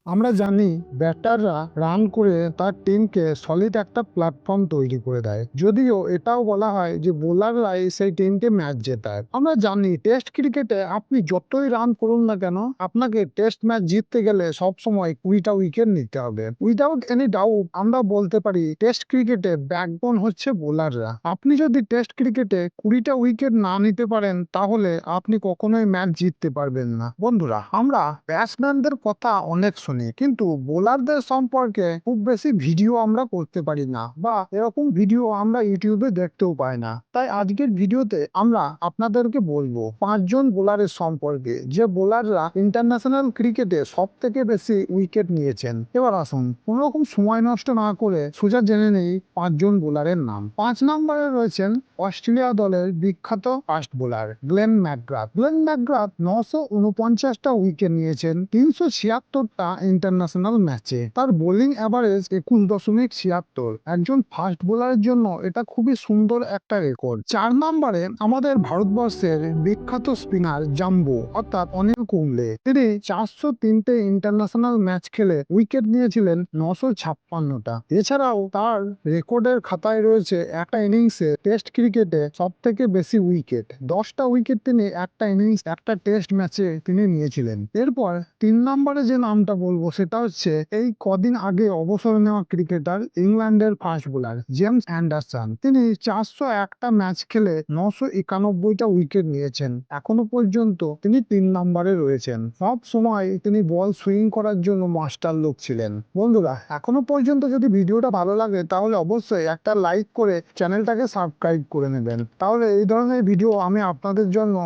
আমরা জানি ব্যাটাররা রান করে তার টিমকে সলিড একটা প্ল্যাটফর্ম তৈরি করে দেয়। যদিও এটাও বলা হয় যে বোলাররাই সেই টিমকে ম্যাচ জেতায়। আমরা জানি টেস্ট ক্রিকেটে আপনি যতই রান করুন না কেন, আপনাকে টেস্ট ম্যাচ জিততে গেলে সব সময় 20টা উইকেট নিতে হবে। উইদাউট এনি ডাউট আমরা বলতে পারি টেস্ট ক্রিকেটে ব্যাকবোন হচ্ছে বোলাররা। আপনি যদি টেস্ট ক্রিকেটে 20টা উইকেট না নিতে পারেন, তাহলে আপনি কখনোই ম্যাচ জিততে পারবেন না। বন্ধুরা, আমরা ব্যাটসম্যানদের কথা অনেক শুনি, কিন্তু বোলারদের সম্পর্কে খুব বেশি ভিডিও আমরা করতে পারি না, বা এরকম ভিডিও আমরা ইউটিউবে দেখতেও পাই না। তাই আজকের ভিডিওতে আমরা আপনাদেরকে বলবো 5জন বোলারের সম্পর্কে, যে বোলাররা ইন্টারন্যাশনাল ক্রিকেটে সব থেকে বেশি উইকেট নিয়েছেন। এবার আসুন কোন রকম সময় নষ্ট না করে সোজা জেনে নেই 5জন বোলারের নাম। 5 নম্বরে রয়েছেন অস্ট্রেলিয়া দলের বিখ্যাত fast bowler Glenn McGrath. Glenn McGrath 949টা উইকেট নিয়েছেন 376টা ইন্টারন্যাশনাল ম্যাচে। তার বোলিং অ্যাভারেজ 21.76। একজন ফাস্ট বোলারের জন্য এটা খুবই সুন্দর একটা রেকর্ড। 4 নম্বরে আমাদের ভারতবর্ষের বিখ্যাত স্পিনার জাম্বো অর্থাৎ অনিল কুম্বলে। তিনি 403টে ইন্টারন্যাশনাল ম্যাচ খেলে উইকেট নিয়েছিলেন 956টা। এছাড়াও তার রেকর্ডের খাতায় রয়েছে একটা ইনিংসে টেস্ট ক্রিকেটে সব থেকে বেশি উইকেট, 10টা উইকেট তিনি একটা ইনিংস একটা টেস্ট ম্যাচে তিনি নিয়েছিলেন। এরপর 3 নম্বরে যে নামটা বলবো সেটা হচ্ছে এই কদিন আগে অবসর নেওয়া ক্রিকেটার ইংল্যান্ডের ফাস্ট বোলার জেমস অ্যান্ডারসন। তিনি 401টা ম্যাচ খেলে 991টা উইকেট নিয়েছেন। এখনো পর্যন্ত তিনি 3 নম্বরে রয়েছেন। সব সময় তিনি বল সুইং করার জন্য মাস্টার লোক ছিলেন। বন্ধুরা, এখনো পর্যন্ত যদি ভিডিওটা ভালো লাগে তাহলে অবশ্যই একটা লাইক করে চ্যানেলটাকে সাবস্ক্রাইব করে নেবেন। তাহলে এই ধরনের ভিডিও আমি আপনাদের জন্য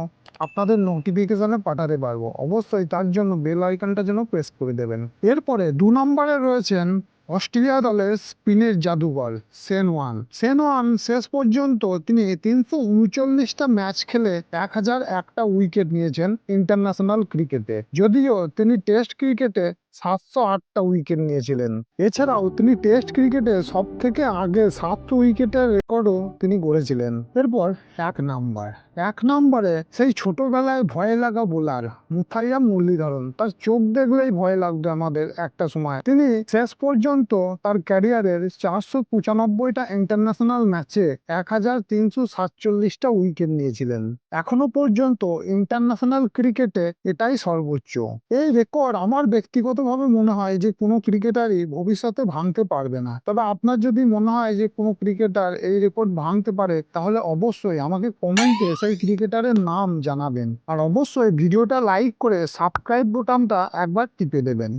আপনাদের নোটিফিকেশনে পাঠাতে পারবো। অবশ্যই তার জন্য বেল আইকনটা যেন প্রেস করে দেবেন। এরপরে 2 নম্বরে রয়েছেন অস্ট্রেলিয়া দলের স্পিনের জাদুকর শেন ওয়ার্ন। শেন ওয়ার্ন শেষ পর্যন্ত তিনি 339টা ম্যাচ খেলে 1001টা উইকেট নিয়েছেন ইন্টারন্যাশনাল ক্রিকেটে। যদিও তিনি টেস্ট ক্রিকেটে 708টা উইকেট নিয়েছিলেন। এছাড়াও তিনি টেস্ট ক্রিকেটে সব থেকে আগে 700 উইকেটের রেকর্ডও তিনি গড়েছিলেন। এরপর 1 নম্বরে সেই ছোটবেলায় ভয়ে লাগা বোলার মুথাইয়া মুরলীধরন। তার চোখ দেখলেই ভয় লাগতো আমাদের একটা সময়। তিনি শেষ পর্যন্ত তার ক্যারিয়ারের 495টা ইন্টারন্যাশনাল ম্যাচে 1347টা উইকেট নিয়েছিলেন। এখনো পর্যন্ত ইন্টারন্যাশনাল ক্রিকেটে এটাই সর্বোচ্চ। এই রেকর্ড আমার ব্যক্তিগতভাবে মনে হয় যে কোনো ক্রিকেটারই ভবিষ্যতে ভাঙতে পারবে না। তবে আপনার যদি মনে হয় যে কোনো ক্রিকেটার এই রেকর্ড ভাঙতে পারে, তাহলে অবশ্যই আমাকে কমেন্টে সেই ক্রিকেটারের নাম জানাবেন। আর অবশ্যই ভিডিওটা লাইক করে সাবস্ক্রাইব বোতামটা একবার টিপে দেবেন।